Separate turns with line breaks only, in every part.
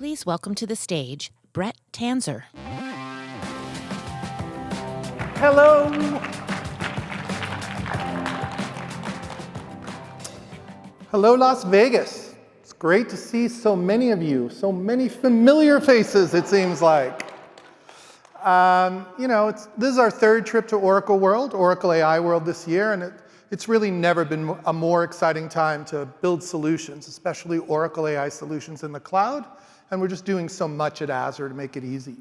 Please welcome to the stage Brett Tanzer.
Hello. Hello, Las Vegas. It's great to see so many of you, so many familiar faces, it seems like. This is our third trip to Oracle World, Oracle AI World this year, and it's really never been a more exciting time to build solutions, especially Oracle AI solutions in the cloud, and we're just doing so much at Azure to make it easy.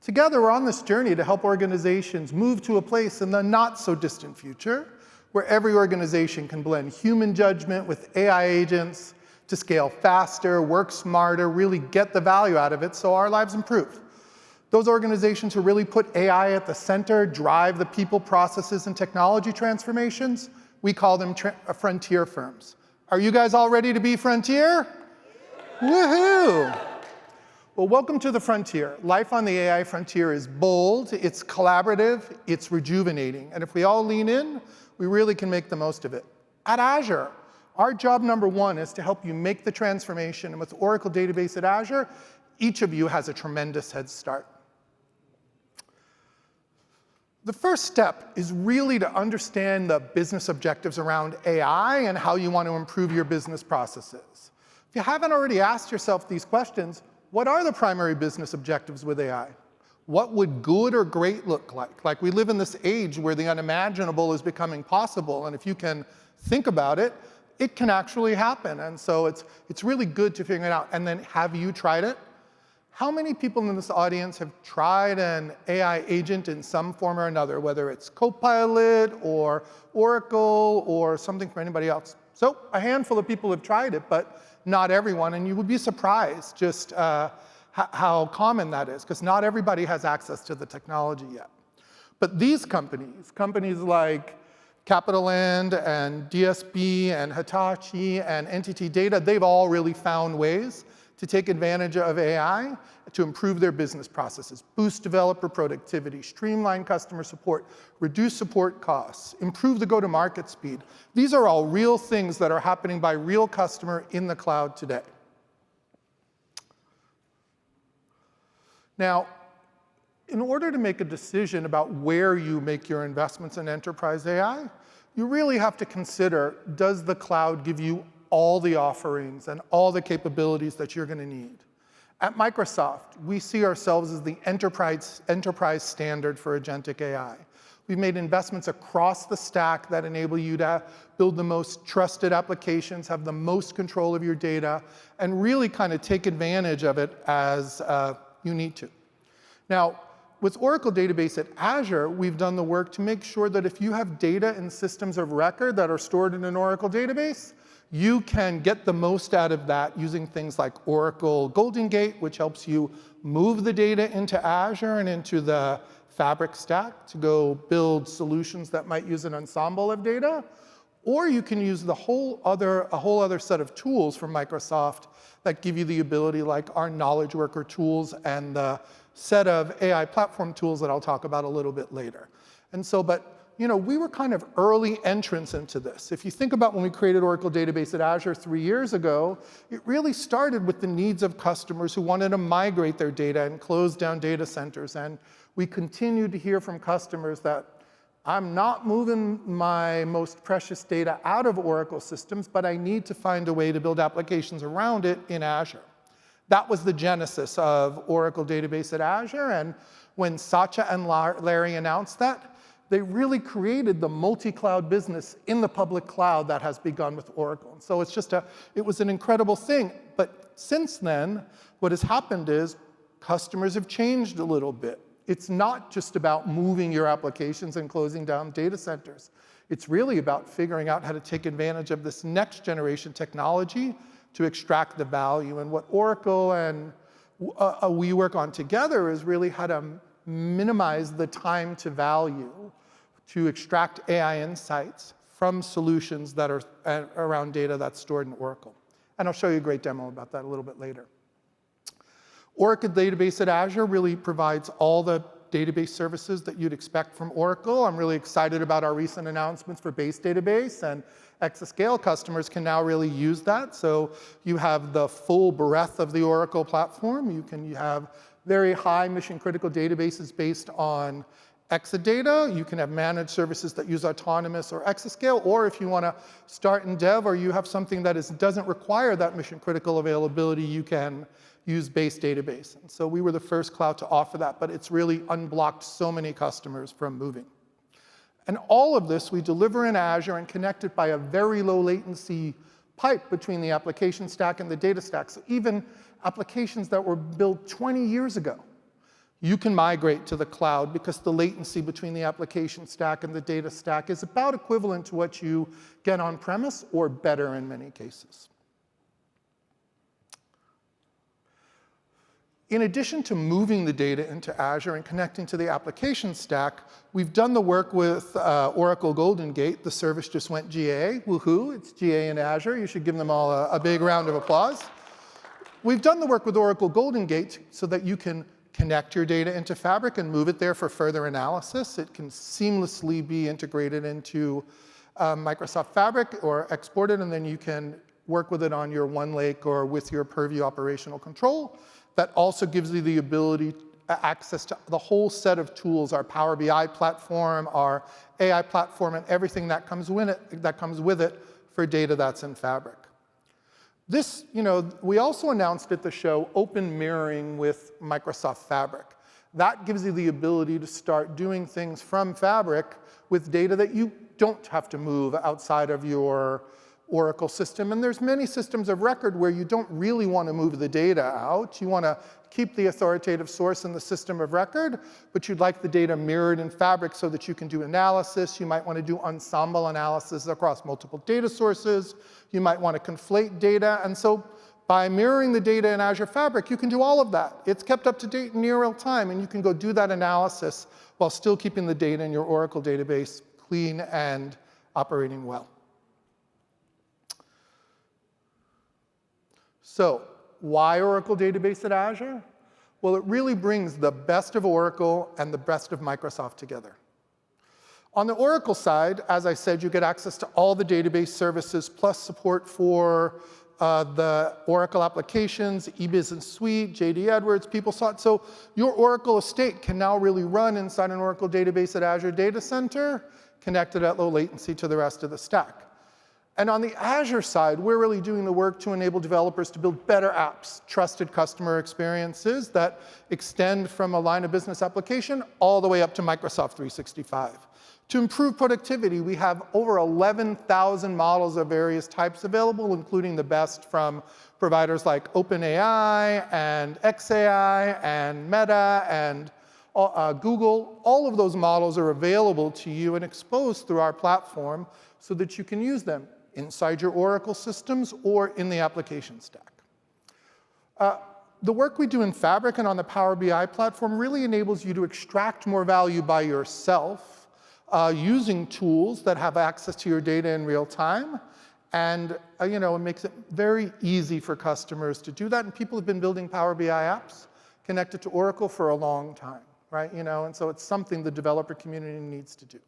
Together, we're on this journey to help organizations move to a place in the not-so-distant future where every organization can blend human judgment with AI agents to scale faster, work smarter, really get the value out of it so our lives improve. Those organizations who really put AI at the center, drive the people, processes, and technology transformations, we call them frontier firms. Are you guys all ready to be frontier? Woohoo! Well, welcome to the frontier. Life on the AI frontier is bold, it's collaborative, it's rejuvenating. And if we all lean in, we really can make the most of it. At Azure, our job number one is to help you make the transformation. And with Oracle Database at Azure, each of you has a tremendous head start. The first step is really to understand the business objectives around AI and how you want to improve your business processes. If you haven't already asked yourself these questions, what are the primary business objectives with AI? What would good or great look like? Like, we live in this age where the unimaginable is becoming possible, and if you can think about it, it can actually happen. And so it's really good to figure it out. And then, have you tried it? How many people in this audience have tried an AI agent in some form or another, whether it's Copilot or Oracle or something for anybody else? So a handful of people have tried it, but not everyone, and you would be surprised just how common that is, because not everybody has access to the technology yet. But these companies like CapitaLand and DSB and Hitachi and NTT Data, they've all really found ways to take advantage of AI to improve their business processes, boost developer productivity, streamline customer support, reduce support costs, improve the go-to-market speed. These are all real things that are happening by real customer in the cloud today. Now, in order to make a decision about where you make your investments in enterprise AI, you really have to consider, does the cloud give you all the offerings and all the capabilities that you're going to need? At Microsoft, we see ourselves as the enterprise standard for agentic AI. We've made investments across the stack that enable you to build the most trusted applications, have the most control of your data, and really kind of take advantage of it as you need to. Now, with Oracle Database at Azure, we've done the work to make sure that if you have data in systems of record that are stored in an Oracle database, you can get the most out of that using things like Oracle Golden Gate, which helps you move the data into Azure and into the Fabric stack to go build solutions that might use an ensemble of data. Or you can use a whole other set of tools from Microsoft that give you the ability, like our knowledge worker tools and the set of AI platform tools that I'll talk about a little bit later. And so, we were kind of early entrants into this. If you think about when we created Oracle Database at Azure 3 years ago, it really started with the needs of customers who wanted to migrate their data and close down data centers. And we continue to hear from customers that I'm not moving my most precious data out of Oracle systems, but I need to find a way to build applications around it in Azure. That was the genesis of Oracle Database at Azure. And when Satya and Larry announced that, they really created the multi-cloud business in the public cloud that has begun with Oracle. And so it was an incredible thing. But since then, what has happened is customers have changed a little bit. It's not just about moving your applications and closing down data centers. It's really about figuring out how to take advantage of this next generation technology to extract the value. And what Oracle and we work on together is really how to minimize the time to value to extract AI insights from solutions that are around data that's stored in Oracle. And I'll show you a great demo about that a little bit later. Oracle Database at Azure really provides all the database services that you'd expect from Oracle. I'm really excited about our recent announcements for base database, and exascale customers can now really use that. So you have the full breadth of the Oracle platform. You have very high mission-critical databases based on Exadata. You can have managed services that use autonomous or exascale, or if you want to start in dev or you have something that doesn't require that mission-critical availability, you can use base database. And so we were the first cloud to offer that, but it's really unblocked so many customers from moving. And all of this we deliver in Azure and connect it by a very low latency pipe between the application stack and the data stack. So even applications that were built 20 years ago, you can migrate to the cloud because the latency between the application stack and the data stack is about equivalent to what you get on premise, or better in many cases. In addition to moving the data into Azure and connecting to the application stack, we've done the work with Oracle Golden Gate. The service just went GA. Woohoo, it's GA in Azure. You should give them all a big round of applause. We've done the work with Oracle Golden Gate so that you can connect your data into Fabric and move it there for further analysis. It can seamlessly be integrated into Microsoft Fabric or exported, and then you can work with it on your OneLake or with your Purview operational control. That also gives you the ability, access to the whole set of tools, our Power BI platform, our AI platform, and everything that comes with it for data that's in Fabric. This, we also announced at the show open mirroring with Microsoft Fabric. That gives you the ability to start doing things from Fabric with data that you don't have to move outside of your Oracle system. And there's many systems of record where you don't really want to move the data out. You want to keep the authoritative source in the system of record, but you'd like the data mirrored in Fabric so that you can do analysis. You might want to do ensemble analysis across multiple data sources. You might want to conflate data. And so by mirroring the data in Azure Fabric, you can do all of that. It's kept up to date in near real time, and you can go do that analysis while still keeping the data in your Oracle database clean and operating well. So why Oracle Database at Azure? Well, it really brings the best of Oracle and the best of Microsoft together. On the Oracle side, as I said, you get access to all the database services plus support for the Oracle applications, eBusiness Suite, JD Edwards, PeopleSoft. So your Oracle estate can now really run inside an Oracle database at Azure Data Center, connected at low latency to the rest of the stack. And on the Azure side, we're really doing the work to enable developers to build better apps, trusted customer experiences that extend from a line of business application all the way up to Microsoft 365. To improve productivity, we have over 11,000 models of various types available, including the best from providers like OpenAI and xAI and Meta and Google. All of those models are available to you and exposed through our platform so that you can use them inside your Oracle systems or in the application stack. The work we do in Fabric and on the Power BI platform really enables you to extract more value by yourself using tools that have access to your data in real time. And it makes it very easy for customers to do that. And people have been building Power BI apps connected to Oracle for a long time, right? And so it's something the developer community needs to do.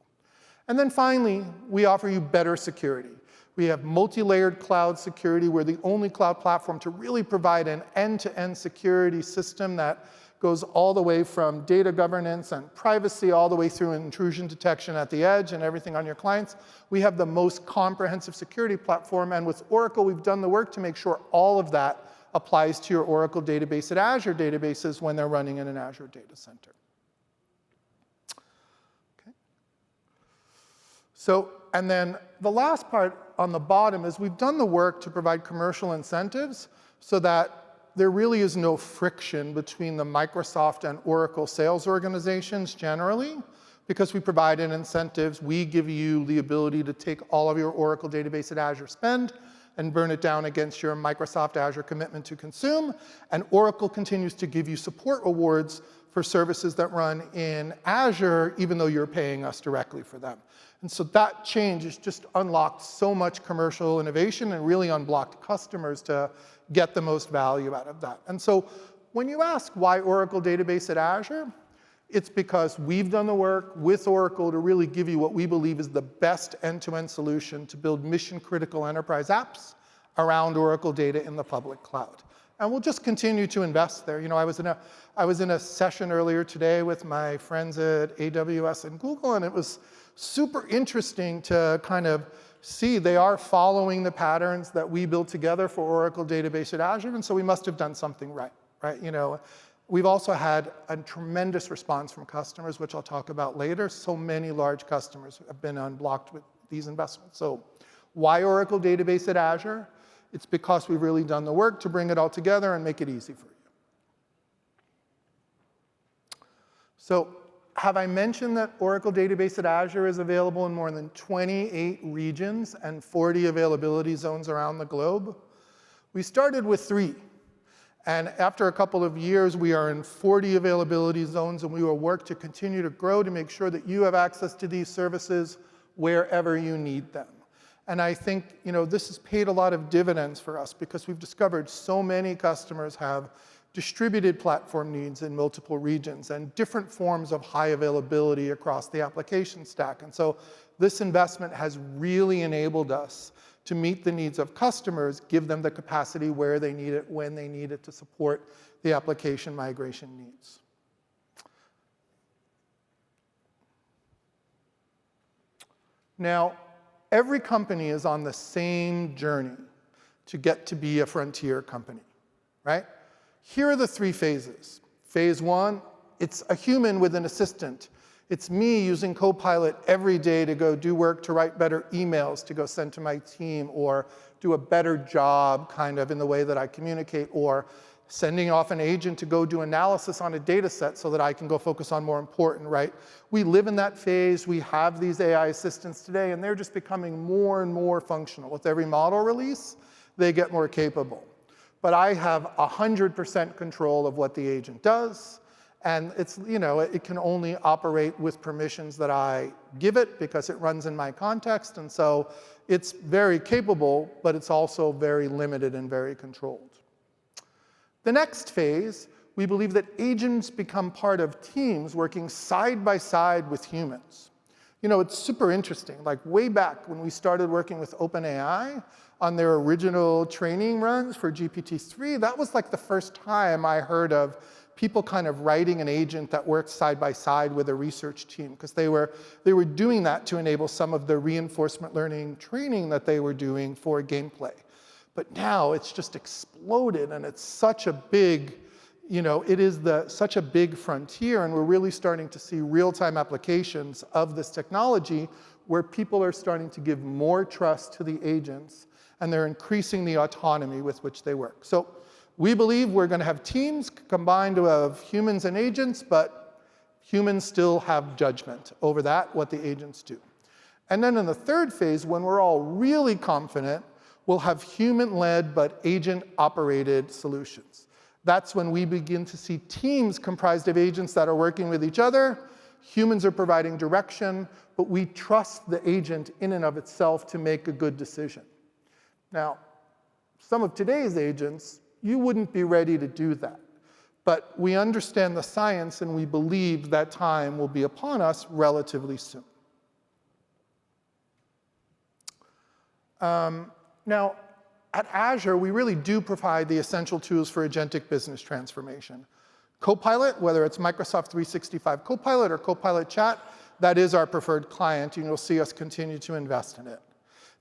And then finally, we offer you better security. We have multi-layered cloud security. We're the only cloud platform to really provide an end-to-end security system that goes all the way from data governance and privacy all the way through intrusion detection at the edge and everything on your clients. We have the most comprehensive security platform. And with Oracle, we've done the work to make sure all of that applies to your Oracle database at Azure databases when they're running in an Azure data center. So, and then the last part on the bottom is we've done the work to provide commercial incentives so that there really is no friction between the Microsoft and Oracle sales organizations generally. Because we provide incentives, we give you the ability to take all of your Oracle database at Azure spend and burn it down against your Microsoft Azure commitment to consume. And Oracle continues to give you support awards for services that run in Azure, even though you're paying us directly for them. And so that change has just unlocked so much commercial innovation and really unblocked customers to get the most value out of that. And so when you ask why Oracle Database at Azure, It's because we've done the work with Oracle to really give you what we believe is the best end-to-end solution to build mission-critical enterprise apps around Oracle data in the public cloud. And we'll just continue to invest there. You know, I was in a session earlier today with my friends at AWS and Google, and it was super interesting to kind of see they are following the patterns that we built together for Oracle database at Azure, and so we must have done something right? You know, we've also had a tremendous response from customers, which I'll talk about later. So many large customers have been unblocked with these investments. So why Oracle database at Azure? It's because we've really done the work to bring it all together and make it easy for you. So have I mentioned that Oracle database at Azure is available in more than 28 regions and 40 availability zones around the globe? We started with 3. And after a couple of years, we are in 40 availability zones, and we will work to continue to grow to make sure that you have access to these services wherever you need them. And I think, you know, this has paid a lot of dividends for us because we've discovered so many customers have distributed platform needs in multiple regions and different forms of high availability across the application stack. And so this investment has really enabled us to meet the needs of customers, give them the capacity where they need it, when they need it to support the application migration needs. Now, every company is on the same journey to get to be a frontier company, right? Here are the 3 phases. Phase 1, it's a human with an assistant. It's me using Copilot every day to go do work, to write better emails, to go send to my team, or do a better job kind of in the way that I communicate, or sending off an agent to go do analysis on a data set so that I can go focus on more important, right? We live in that phase. We have these AI assistants today, and they're just becoming more and more functional. With every model release, they get more capable. But I have 100% control of what the agent does. And it's, you know, it can only operate with permissions that I give it because it runs in my context. And so it's very capable, but it's also very limited and very controlled. The next phase, we believe that agents become part of teams working side by side with humans. You know, it's super interesting. Like way back when we started working with OpenAI on their original training runs for GPT-3, that was like the first time I heard of people kind of writing an agent that works side by side with a research team, because they were doing that to enable some of the reinforcement learning training that they were doing for gameplay. But now it's just exploded, and it's such a big, you know, it is such a big frontier, and we're really starting to see real-time applications of this technology where people are starting to give more trust to the agents, and they're increasing the autonomy with which they work. So we believe we're going to have teams combined of humans and agents, but humans still have judgment over that, what the agents do. And then in the third phase, when we're all really confident, we'll have human-led but agent-operated solutions. That's when we begin to see teams comprised of agents that are working with each other. Humans are providing direction, but we trust the agent in and of itself to make a good decision. Now, some of today's agents, you wouldn't be ready to do that. But we understand the science, and we believe that time will be upon us relatively soon. Now, at Azure, we really do provide the essential tools for agentic business transformation. Copilot, whether it's Microsoft 365 Copilot or Copilot Chat, that is our preferred client, and you'll see us continue to invest in it.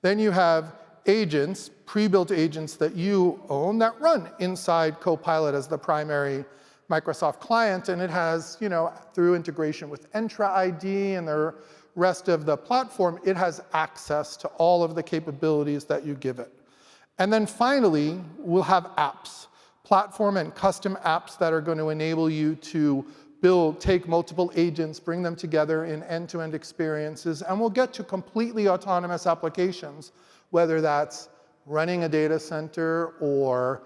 Then you have agents, pre-built agents that you own that run inside Copilot as the primary Microsoft client, and it has, you know, through integration with Entra ID and the rest of the platform, it has access to all of the capabilities that you give it. And then finally, we'll have apps, platform and custom apps that are going to enable you to take multiple agents, bring them together in end-to-end experiences, and we'll get to completely autonomous applications, whether that's running a data center or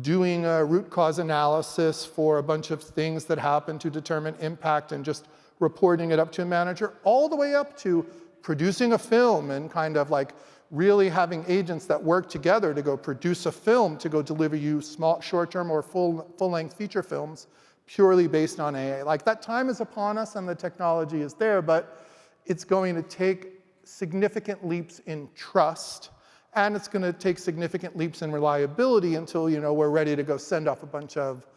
doing a root cause analysis for a bunch of things that happen to determine impact and just reporting it up to a manager, all the way up to producing a film and kind of like really having agents that work together to go produce a film to go deliver you small, short-term or full-length feature films purely based on AI. Like, that time is upon us and the technology is there, but it's going to take significant leaps in trust, and it's going to take significant leaps in reliability until we're ready to go send off a bunch of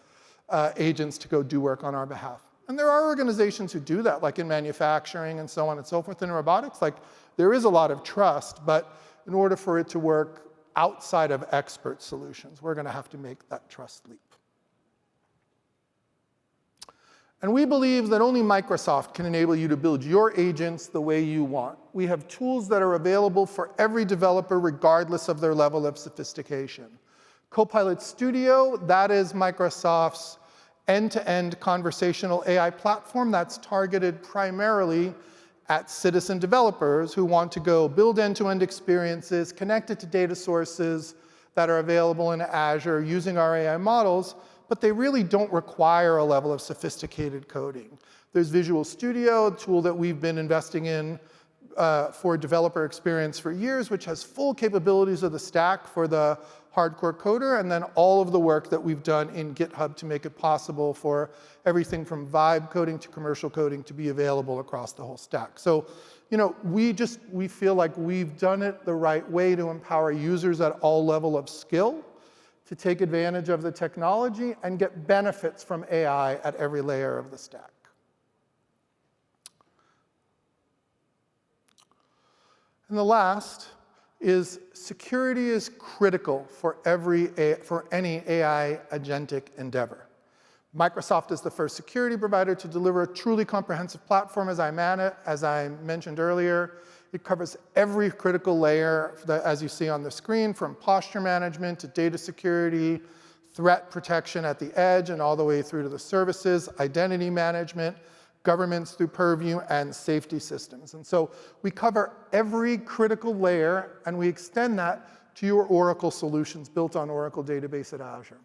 agents to go do work on our behalf. And there are organizations who do that, like in manufacturing and so on and so forth. In robotics, like, there is a lot of trust, but in order for it to work outside of expert solutions, we're going to have to make that trust leap. And we believe that only Microsoft can enable you to build your agents the way you want. We have tools that are available for every developer, regardless of their level of sophistication. Copilot Studio, that is Microsoft's end-to-end conversational AI platform that's targeted primarily at citizen developers who want to go build end-to-end experiences, connect it to data sources that are available in Azure using our AI models, but they really don't require a level of sophisticated coding. There's Visual Studio, a tool that we've been investing in for developer experience for years, which has full capabilities of the stack for the hardcore coder, and then all of the work that we've done in GitHub to make it possible for everything from vibe coding to commercial coding to be available across the whole stack. So, we feel like we've done it the right way to empower users at all level of skill to take advantage of the technology and get benefits from AI at every layer of the stack. And the last is security is critical for any AI agentic endeavor. Microsoft is the first security provider to deliver a truly comprehensive platform, as I mentioned earlier. It covers every critical layer, as you see on the screen, from posture management to data security, threat protection at the edge, and all the way through to the services, identity management, governance through Purview, and safety systems. And so we cover every critical layer, and we extend that to your Oracle solutions built on Oracle Database at Azure.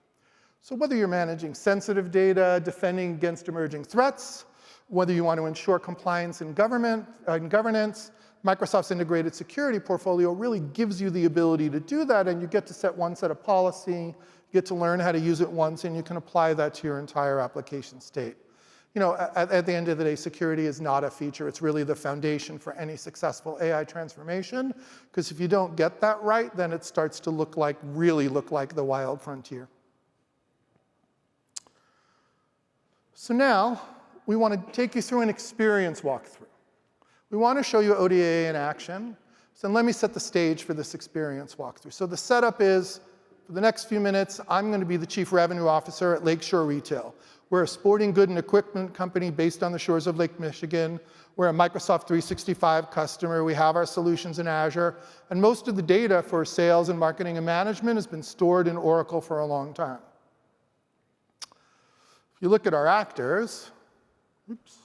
So whether you're managing sensitive data, defending against emerging threats, whether you want to ensure compliance in governance, Microsoft's integrated security portfolio really gives you the ability to do that, and you get to set one set of policy, you get to learn how to use it once, and you can apply that to your entire application state. At the end of the day, security is not a feature. It's really the foundation for any successful AI transformation, because if you don't get that right, then it starts to really look like the wild frontier. So now, we want to take you through an experience walkthrough. We want to show you ODA in action. So let me set the stage for this experience walkthrough. So the setup is, for the next few minutes, I'm going to be the Chief Revenue Officer at Lakeshore Retail. We're a sporting good and equipment company based on the shores of Lake Michigan. We're a Microsoft 365 customer. We have our solutions in Azure. And most of the data for sales and marketing and management has been stored in Oracle for a long time. If you look at our actors, oops.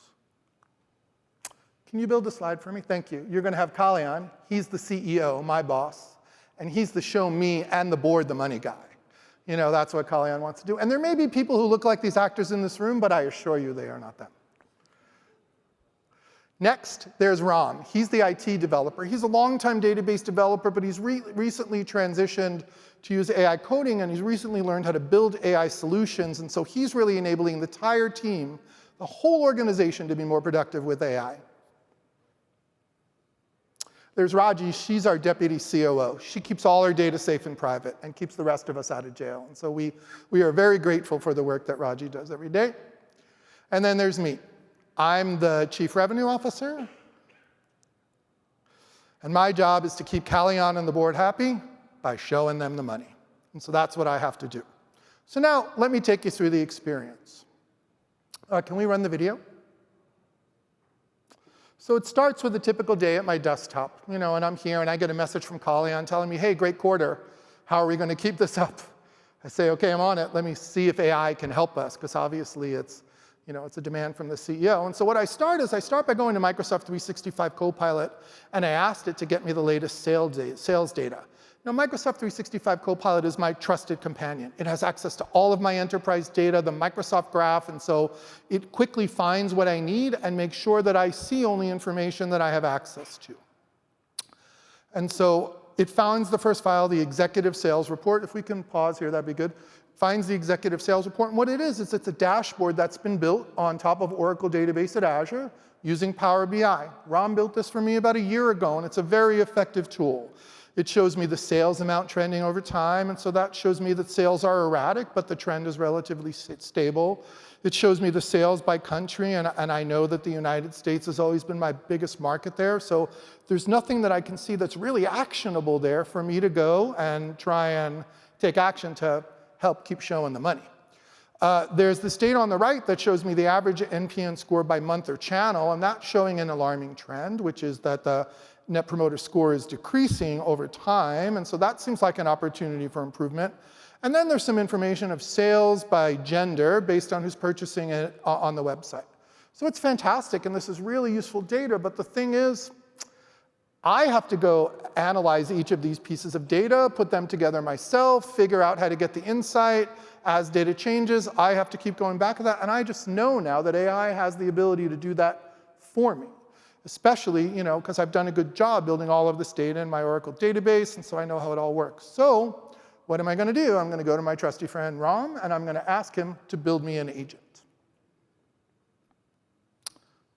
Can you build a slide for me? Thank you. You're going to have Kalyan. He's the CEO, my boss. And he's the show me and the board the money guy. That's what Kalyan wants to do. And there may be people who look like these actors in this room, but I assure you they are not them. Next, there's Ram. He's the IT developer. He's a longtime database developer, but he's recently transitioned to use AI coding, and he's recently learned how to build AI solutions. And so he's really enabling the entire team, the whole organization, to be more productive with AI. There's Raji. She's our deputy COO. She keeps all our data safe and private and keeps the rest of us out of jail. And so we are very grateful for the work that Raji does every day. And then there's me. I'm the Chief Revenue Officer. And my job is to keep Kalyan and the board happy by showing them the money. And so that's what I have to do. So now let me take you through the experience. Can we run the video? So it starts with a typical day at my desktop, and I'm here, and I get a message from Kalyan telling me, hey, great quarter. How are we going to keep this up? I say, OK, I'm on it. Let me see if AI can help us, because obviously it's a demand from the CEO. And so what I start by going to Microsoft 365 Copilot, and I asked it to get me the latest sales data. Now, Microsoft 365 Copilot is my trusted companion. It has access to all of my enterprise data, the Microsoft Graph, and so it quickly finds what I need and makes sure that I see only information that I have access to. And so it finds the first file, the executive sales report. If we can pause here, that'd be good. Finds the executive sales report, and what it is it's a dashboard that's been built on top of Oracle database at Azure using Power BI. Ram built this for me about a year ago, and it's a very effective tool. It shows me the sales amount trending over time, and so that shows me that sales are erratic, but the trend is relatively stable. It shows me the sales by country, and I know that the United States has always been my biggest market there, so there's nothing that I can see that's really actionable there for me to go and try and take action to help keep showing the money. There's this data on the right that shows me the average NPN score by month or channel, and that's showing an alarming trend, which is that the Net Promoter Score is decreasing over time, and so that seems like an opportunity for improvement. And then there's some information of sales by gender based on who's purchasing it on the website. So it's fantastic, and this is really useful data, but the thing is, I have to go analyze each of these pieces of data, put them together myself, figure out how to get the insight. As data changes, I have to keep going back to that, and I just know now that AI has the ability to do that for me. Especially, because I've done a good job building all of this data in my Oracle database, and so I know how it all works. So what am I going to do? I'm going to go to my trusty friend Ram, and I'm going to ask him to build me an agent.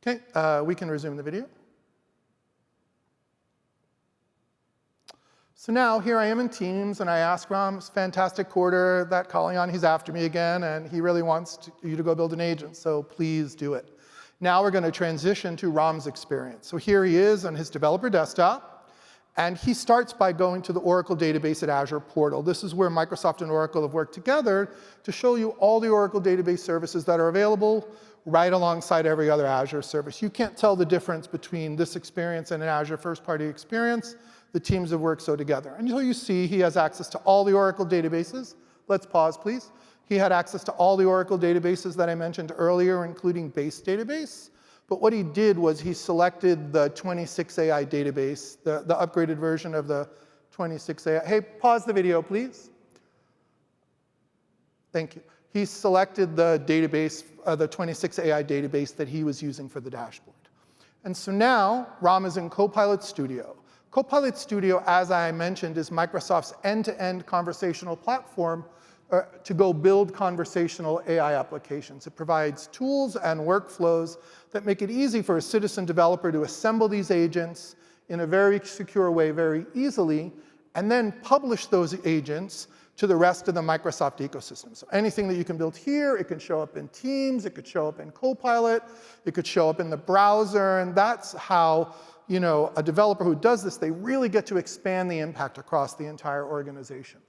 OK, we can resume the video. So now here I am in Teams, and I ask Ram, it's a fantastic quarter, that calling on, he's after me again, and he really wants you to go build an agent, so please do it. Now we're going to transition to Ram's experience. So here he is on his developer desktop, and he starts by going to the Oracle database at Azure portal. This is where Microsoft and Oracle have worked together to show you all the Oracle database services that are available right alongside every other Azure service. You can't tell the difference between this experience and an Azure first-party experience. The teams have worked so together. And so you see he has access to all the Oracle databases. Let's pause, please. He had access to all the Oracle databases that I mentioned earlier, including base database. But what he did was he selected the 26AI database, the upgraded version of the 26AI. Hey, pause the video, please. Thank you. He selected the database, the 26AI database that he was using for the dashboard. And so now Ram is in Copilot Studio. Copilot Studio, as I mentioned, is Microsoft's end-to-end conversational platform to go build conversational AI applications. It provides tools and workflows that make it easy for a citizen developer to assemble these agents in a very secure way very easily, and then publish those agents to the rest of the Microsoft ecosystem. So anything that you can build here, it can show up in Teams, it could show up in Copilot, it could show up in the browser, and that's how a developer who does this, they really get to expand the impact across the entire organization.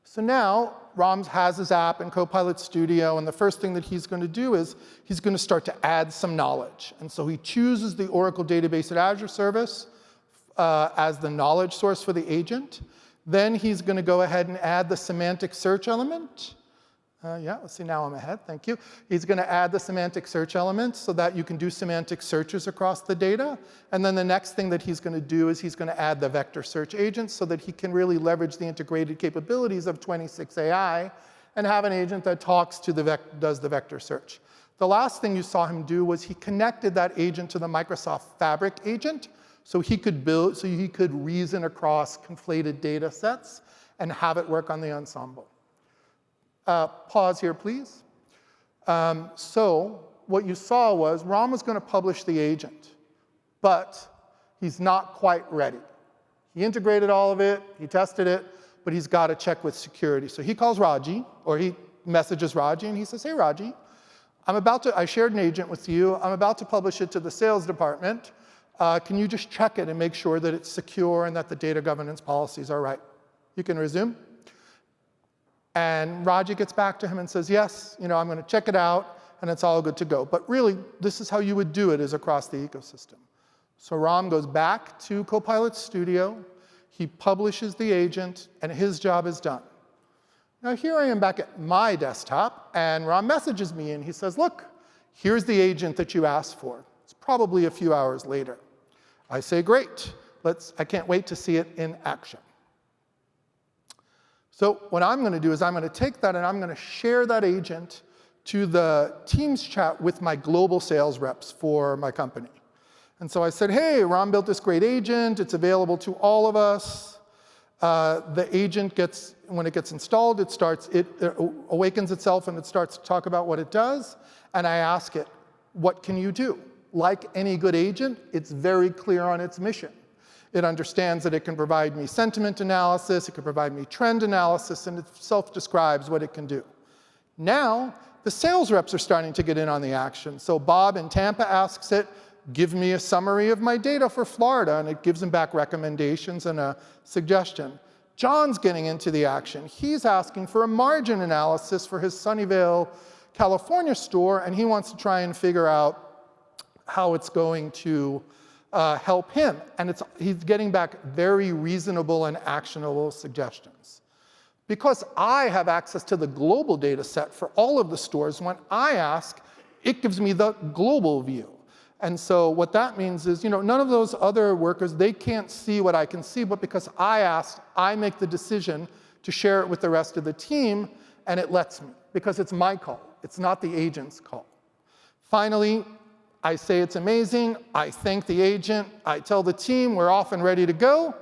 So now, Ram has his app in Copilot Studio, and the first thing that he's going to do is he's going to start to add some knowledge. And so he chooses the Oracle Database at Azure service as the knowledge source for the agent. Then he's going to go ahead and add the semantic search element. Yeah, let's see, now I'm ahead, thank you. He's going to add the semantic search element so that you can do semantic searches across the data. And then the next thing that he's going to do is he's going to add the vector search agent so that he can really leverage the integrated capabilities of 26AI and have an agent that talks to does the vector search. The last thing you saw him do was he connected that agent to the Microsoft Fabric agent so he could reason across conflated data sets and have it work on the ensemble. Pause here, please. So what you saw was Ram was going to publish the agent, but he's not quite ready. He integrated all of it, he tested it, but he's got to check with security. So he calls Raji, or he messages Raji, and he says, hey, Raji, I shared an agent with you. I'm about to publish it to the sales department. Can you just check it and make sure that it's secure and that the data governance policies are right? You can resume. And Raji gets back to him and says, yes, I'm going to check it out, and it's all good to go. But really, this is how you would do it, is across the ecosystem. So Ram goes back to Copilot Studio. He publishes the agent, and his job is done. Now here I am back at my desktop, and Ram messages me, and he says, look, here's the agent that you asked for. It's probably a few hours later. I say, great. I can't wait to see it in action. So what I'm going to do is I'm going to take that and I'm going to share that agent to the Teams chat with my global sales reps for my company. And so I said, hey, Ram built this great agent. It's available to all of us. The agent gets, when it gets installed, it awakens itself and it starts to talk about what it does. And I ask it, what can you do? Like any good agent, it's very clear on its mission. It understands that it can provide me sentiment analysis, it can provide me trend analysis, and it self-describes what it can do. Now, the sales reps are starting to get in on the action. So Bob in Tampa asks it, give me a summary of my data for Florida, and it gives him back recommendations and a suggestion. John's getting into the action. He's asking for a margin analysis for his Sunnyvale, California store, and he wants to try and figure out how it's going to help him. And he's getting back very reasonable and actionable suggestions. Because I have access to the global data set for all of the stores, when I ask, it gives me the global view. And so what that means is, none of those other workers, they can't see what I can see, but because I asked, I make the decision to share it with the rest of the team, and it lets me, because it's my call. It's not the agent's call. Finally, I say it's amazing. I thank the agent. I tell the team we're off and ready to go.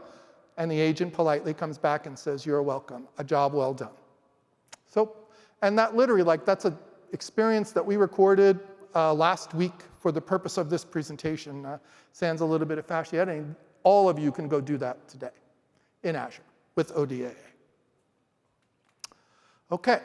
And the agent politely comes back and says, you're welcome. A job well done. So, and that literally, that's an experience that we recorded last week for the purpose of this presentation. Sans a little bit of fashion editing. All of you can go do that today in Azure with ODAA. OK,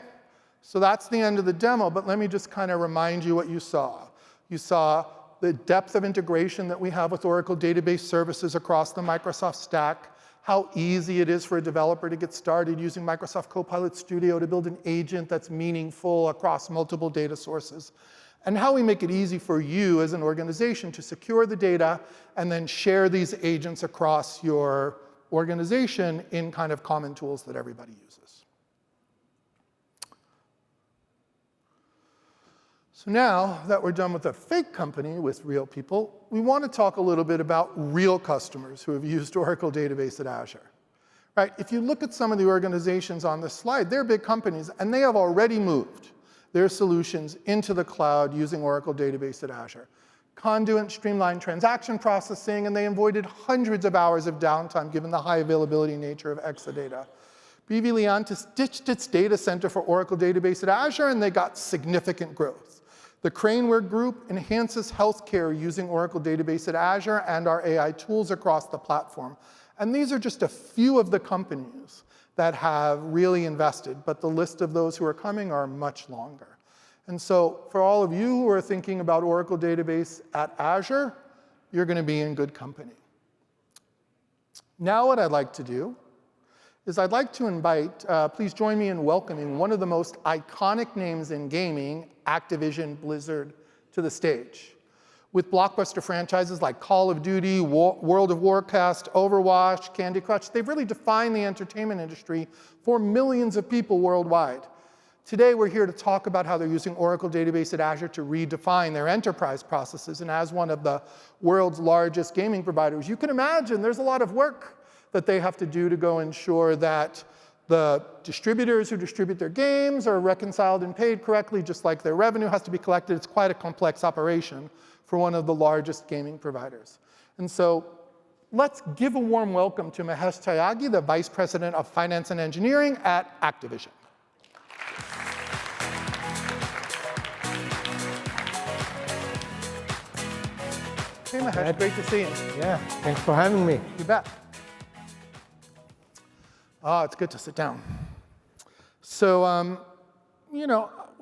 so that's the end of the demo. But let me just kind of remind you what you saw. You saw the depth of integration that we have with Oracle Database Services across the Microsoft stack, how easy it is for a developer to get started using Microsoft Copilot Studio to build an agent that's meaningful across multiple data sources, and how we make it easy for you as an organization to secure the data and then share these agents across your organization in kind of common tools that everybody uses. So now that we're done with a fake company with real people, we want to talk a little bit about real customers who have used Oracle Database at Azure. Right? If you look at some of the organizations on this slide, they're big companies, and they have already moved their solutions into the cloud using Oracle Database at Azure. Conduit streamlined transaction processing, and they avoided hundreds of hours of downtime given the high availability nature of Exadata. BV Liantis ditched its data center for Oracle Database at Azure, and they got significant growth. The Craneware Group enhances healthcare using Oracle Database at Azure and our AI tools across the platform. And these are just a few of the companies that have really invested, but the list of those who are coming are much longer. And so for all of you who are thinking about Oracle Database at Azure, you're going to be in good company. Now what I'd like to do is I'd like to invite, please join me in welcoming one of the most iconic names in gaming, Activision Blizzard, to the stage. With blockbuster franchises like Call of Duty, World of Warcraft, Overwatch, Candy Crush, they've really defined the entertainment industry for millions of people worldwide. Today, we're here to talk about how they're using Oracle Database at Azure to redefine their enterprise processes. And as one of the world's largest gaming providers, you can imagine there's a lot of work that they have to do to go ensure that the distributors who distribute their games are reconciled and paid correctly, just like their revenue has to be collected. It's quite a complex operation for one of the largest gaming providers. And so let's give a warm welcome to Mahesh Tyagi, the Vice President of Finance and Engineering at Activision. Hey, Mahesh, great to see you.
Yeah, thanks for having me.
You bet. It's good to sit down. So,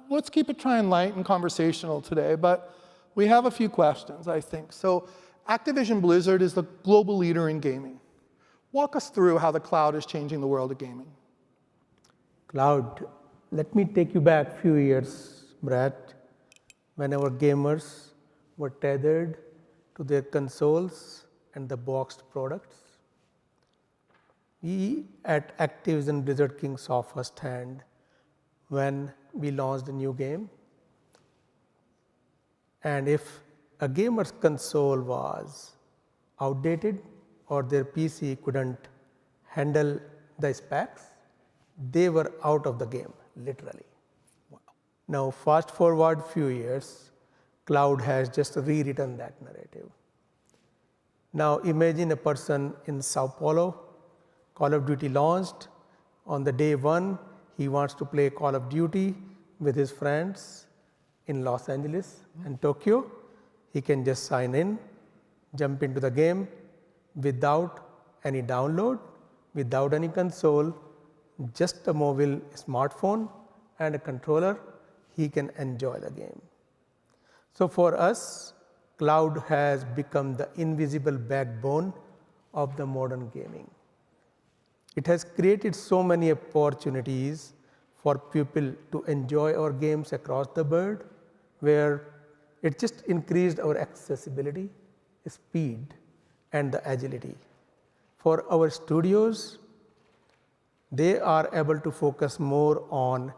let's keep it trying light and conversational today, but we have a few questions, I think. So, Activision Blizzard is the global leader in gaming. Walk us through how the cloud is changing the world of gaming.
Cloud. Let me take you back a few years, Brett, when our gamers were tethered to their consoles and the boxed products. We at Activision Blizzard King saw firsthand when we launched a new game. And if a gamer's console was outdated or their PC couldn't handle the specs, they were out of the game, literally. Wow. Now, fast forward few years, cloud has just rewritten that narrative. Now imagine a person in Sao Paulo, Call of Duty launched. On the day one, he wants to play Call of Duty with his friends in Los Angeles and Tokyo. He can just sign in, jump into the game without any download, without any console, just a mobile smartphone and a controller. He can enjoy the game. So for us, cloud has become the invisible backbone of the modern gaming. It has created so many opportunities for people to enjoy our games across the world, where it just increased our accessibility, speed, and the agility. For our studios, they are able to focus more on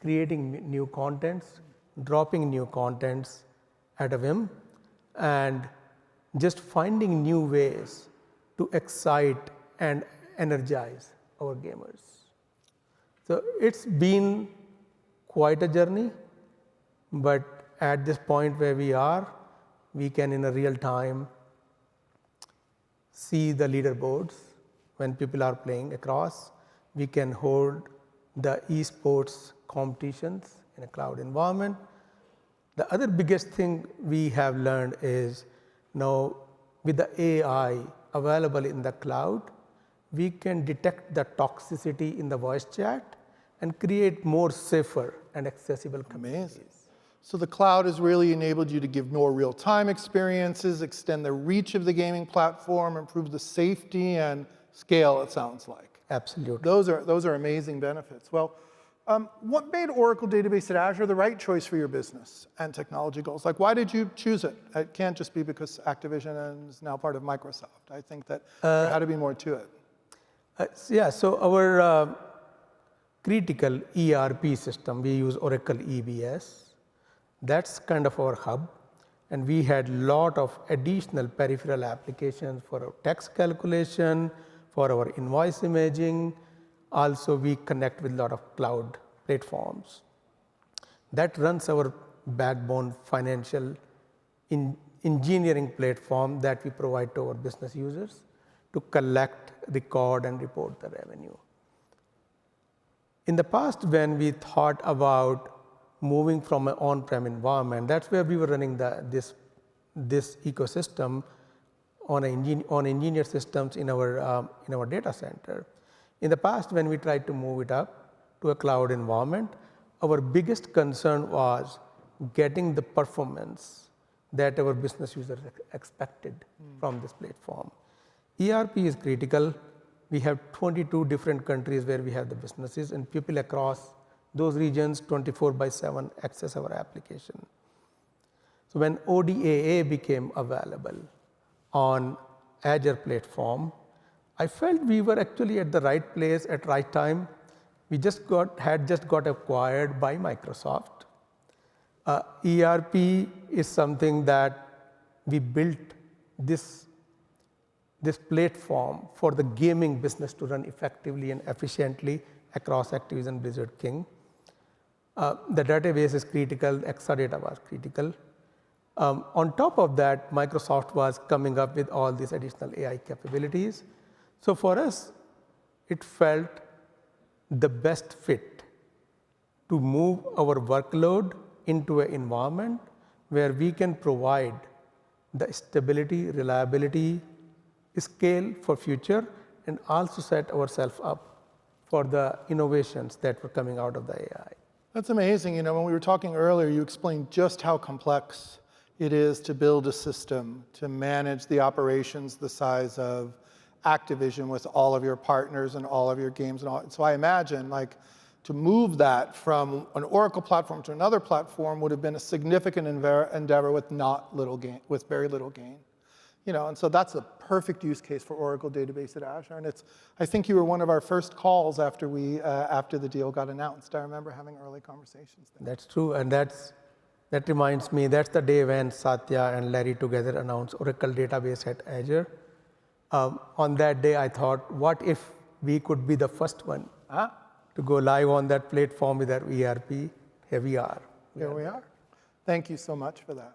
creating new contents, dropping new contents at a whim, and just finding new ways to excite and energize our gamers. So it's been quite a journey, but at this point where we are, we can in a real time see the leaderboards when people are playing across. We can hold the esports competitions in a cloud environment. The other biggest thing we have learned is now with the AI available in the cloud, we can detect the toxicity in the voice chat and create more safer and accessible communities.
Amazing. So the cloud has really enabled you to give more real-time experiences, extend the reach of the gaming platform, improve the safety and scale, it sounds like.
Absolutely.
Those are amazing benefits. Well, what made Oracle Database at Azure the right choice for your business and technology goals? Like, why did you choose it? It can't just be because Activision is now part of Microsoft. I think that there had to be more to it.
Yeah, so our critical ERP system, we use Oracle EBS. That's kind of our hub. And we had a lot of additional peripheral applications for our text calculation, for our invoice imaging. Also, we connect with a lot of cloud platforms. That runs our backbone financial engineering platform that we provide to our business users to collect, record, and report the revenue. In the past, when we thought about moving from an on-prem environment, that's where we were running this ecosystem on engineered systems in our data center. In the past, when we tried to move it up to a cloud environment, our biggest concern was getting the performance that our business users expected from this platform. ERP is critical. We have 22 different countries where we have the businesses, and people across those regions 24/7 access our application. So when ODAA became available on Azure platform, I felt we were actually at the right place at right time. We had just got acquired by Microsoft. ERP is something that we built this platform for the gaming business to run effectively and efficiently across Activision Blizzard King. The database is critical, Exadata was critical. On top of that, Microsoft was coming up with all these additional AI capabilities. So for us, it felt the best fit to move our workload into an environment where we can provide the stability, reliability, scale for future, and also set ourselves up for the innovations that were coming out of the AI.
That's amazing. You know, when we were talking earlier, you explained just how complex it is to build a system to manage the operations the size of Activision with all of your partners and all of your games and all. So I imagine, like, to move that from an Oracle platform to another platform would have been a significant endeavor with very little gain. You know, and so that's a perfect use case for Oracle Database at Azure. And I think you were one of our first calls after the deal got announced. I remember having early conversations there.
That's true, and that reminds me, that's the day when Satya and Larry together announced Oracle Database at Azure. On that day, I thought, what if we could be the first one to go live on that platform with our ERP? Here we are.
Here we are. Thank you so much for that.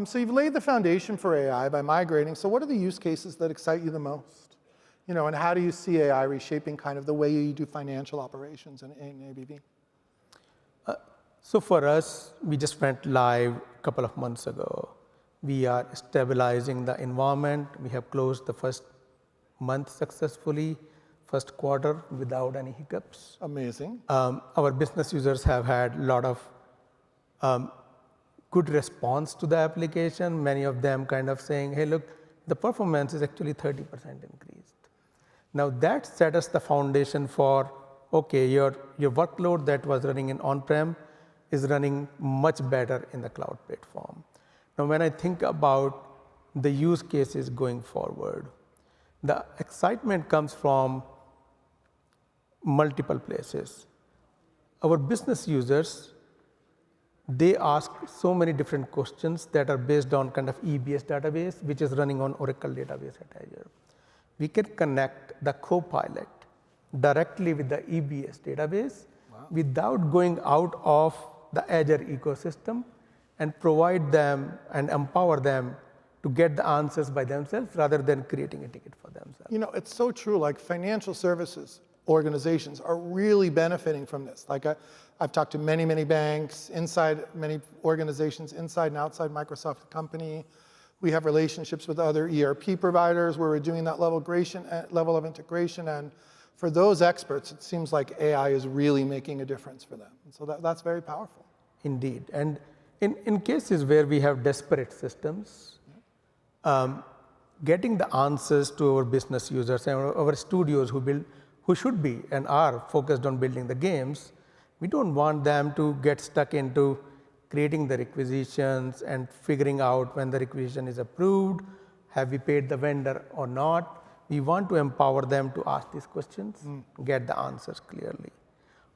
So you've laid the foundation for AI by migrating. So what are the use cases that excite you the most? And how do you see AI reshaping kind of the way you do financial operations in ABB?
So for us, we just went live a couple of months ago. We are stabilizing the environment. We have closed the first month successfully, first quarter without any hiccups.
Amazing.
Our business users have had a lot of good response to the application. Many of them kind of saying, hey, look, the performance is actually 30% increased. Now that set us the foundation for, okay, your workload that was running in on-prem is running much better in the cloud platform. Now when I think about the use cases going forward, the excitement comes from multiple places. Our business users, they ask so many different questions that are based on kind of EBS database, which is running on Oracle database at Azure. We can connect the Copilot directly with the EBS database without going out of the Azure ecosystem and provide them and empower them to get the answers by themselves rather than creating a ticket for themselves.
It's so true. Like financial services organizations are really benefiting from this. Like I've talked to many, many banks, many organizations inside and outside Microsoft company. We have relationships with other ERP providers where we're doing that level of integration. And for those experts, it seems like AI is really making a difference for them. And so that's very powerful.
Indeed. And in cases where we have disparate systems, getting the answers to our business users and our studios who should be and are focused on building the games, we don't want them to get stuck into creating the requisitions and figuring out when the requisition is approved, have we paid the vendor or not. We want to empower them to ask these questions, get the answers clearly.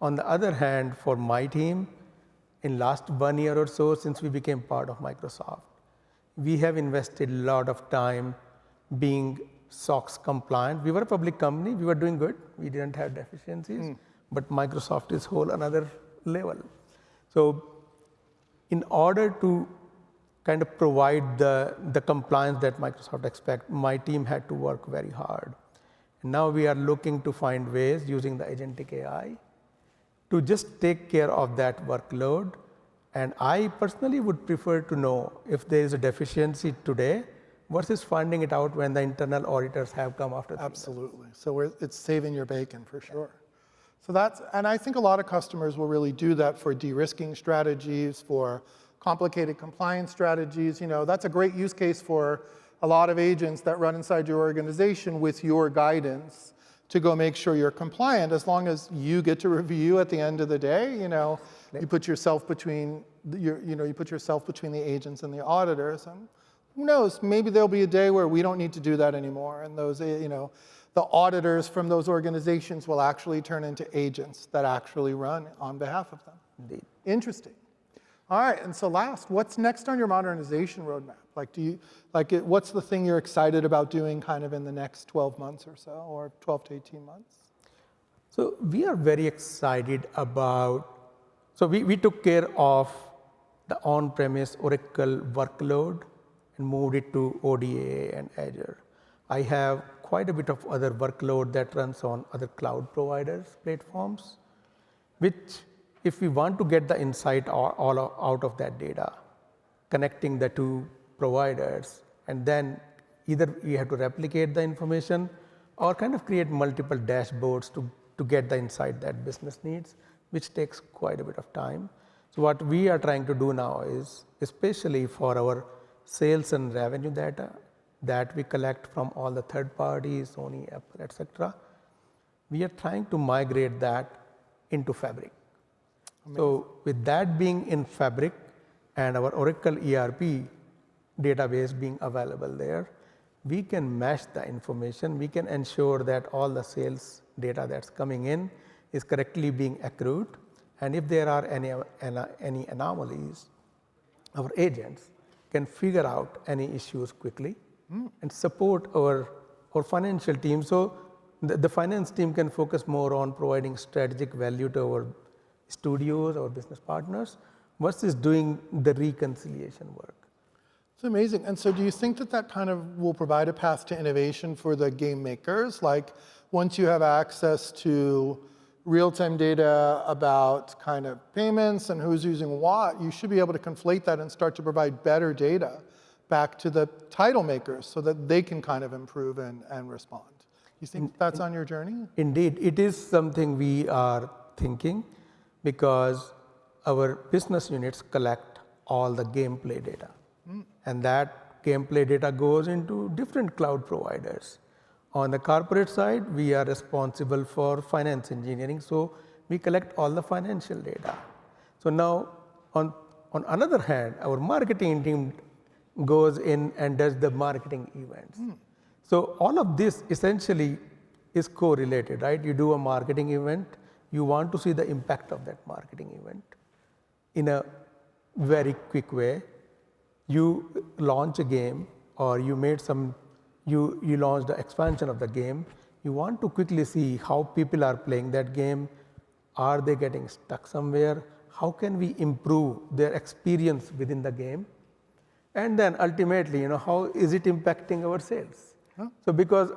On the other hand, for my team, in last 1 year or so since we became part of Microsoft, we have invested a lot of time being SOX compliant. We were a public company, we were doing good, we didn't have deficiencies, but Microsoft is whole another level. So in order to kind of provide the compliance that Microsoft expects, my team had to work very hard. And now we are looking to find ways using the Agentic AI to just take care of that workload. And I personally would prefer to know if there is a deficiency today versus finding it out when the internal auditors have come after.
Absolutely. So it's saving your bacon for sure. So and I think a lot of customers will really do that for de-risking strategies, for complicated compliance strategies. That's a great use case for a lot of agents that run inside your organization with your guidance to go make sure you're compliant. As long as you get to review at the end of the day, you put yourself between the agents and the auditors. And who knows? Maybe there'll be a day where we don't need to do that anymore, and those, the auditors from those organizations will actually turn into agents that actually run on behalf of them.
Indeed.
Interesting. All right, and so last, what's next on your modernization roadmap? What's the thing you're excited about doing kind of in the next 12 months or so, or 12 to 18 months?
So we are very excited about, so we took care of the on-premise Oracle workload and moved it to ODA and Azure. I have quite a bit of other workload that runs on other cloud providers' platforms, which if we want to get the insight all out of that data, connecting the two providers, and then either we have to replicate the information or kind of create multiple dashboards to get the insight that business needs, which takes quite a bit of time. So what we are trying to do now is, especially for our sales and revenue data that we collect from all the third parties, Sony, Apple, etc., we are trying to migrate that into Fabric. Amazing. So with that being in Fabric and our Oracle ERP database being available there, we can mesh the information. We can ensure that all the sales data that's coming in is correctly being accrued. And if there are any anomalies, our agents can figure out any issues quickly and support our financial team. So the finance team can focus more on providing strategic value to our studios, our business partners, versus doing the reconciliation work.
It's amazing. And so do you think that that kind of will provide a path to innovation for the game makers? Like once you have access to real-time data about kind of payments and who's using what, you should be able to conflate that and start to provide better data back to the title makers so that they can kind of improve and respond. You think that's on your journey?
Indeed, it is something we are thinking because our business units collect all the gameplay data. And that gameplay data goes into different cloud providers. On the corporate side, we are responsible for finance engineering, so we collect all the financial data. So now, on another hand, our marketing team goes in and does the marketing events. So all of this essentially is correlated, right? You do a marketing event, you want to see the impact of that marketing event in a very quick way. You launch a game, or you launched the expansion of the game. You want to quickly see how people are playing that game. Are they getting stuck somewhere? How can we improve their experience within the game? And then ultimately, how is it impacting our sales? So because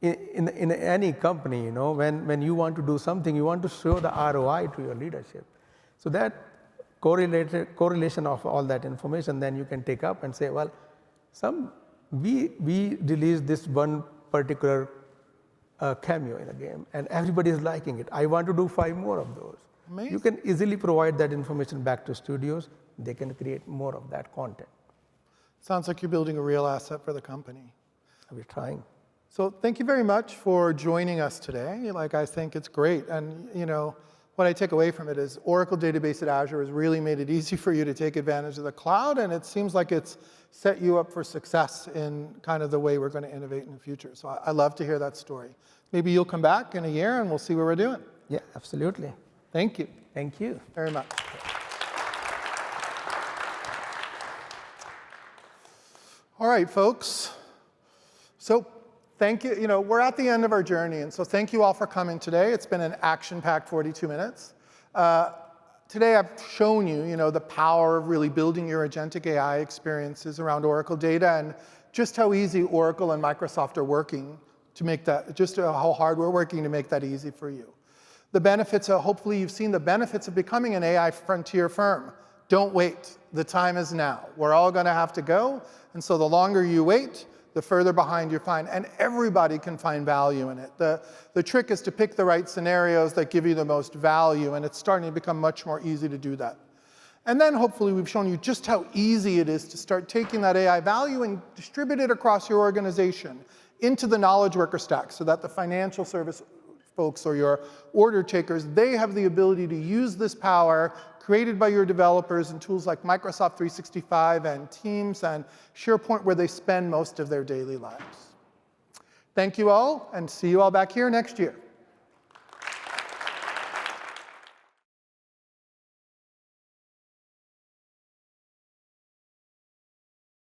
in any company, when you want to do something, you want to show the ROI to your leadership. So that correlation of all that information, then you can take up and say, well, we released this one particular cameo in a game, and everybody is liking it. I want to do 5 more of those.
Amazing.
You can easily provide that information back to studios. They can create more of that content.
Sounds like you're building a real asset for the company.
We're trying.
So thank you very much for joining us today. I think it's great. And what I take away from it is Oracle Database at Azure has really made it easy for you to take advantage of the cloud, and it seems like it's set you up for success in kind of the way we're going to innovate in the future. So I love to hear that story. Maybe you'll come back in a year and we'll see what we're doing.
Yeah, absolutely.
Thank you.
Thank you.
Very much. All right, folks. So thank you. We're at the end of our journey, and so thank you all for coming today. It's been an action-packed 42 minutes. Today I've shown you, the power of really building your agentic AI experiences around Oracle data, and just how easy Oracle and Microsoft are working to make that, just how hard we're working to make that easy for you. The benefits, hopefully you've seen the benefits of becoming an AI frontier firm. Don't wait. The time is now. We're all going to have to go, and so the longer you wait, the further behind you find, and everybody can find value in it. The trick is to pick the right scenarios that give you the most value, and it's starting to become much more easy to do that. And then hopefully we've shown you just how easy it is to start taking that AI value and distribute it across your organization into the knowledge worker stack, so that the financial service folks or your order takers, they have the ability to use this power created by your developers in tools like Microsoft 365 and Teams and SharePoint, where they spend most of their daily lives. Thank you all, and see you all back here next year.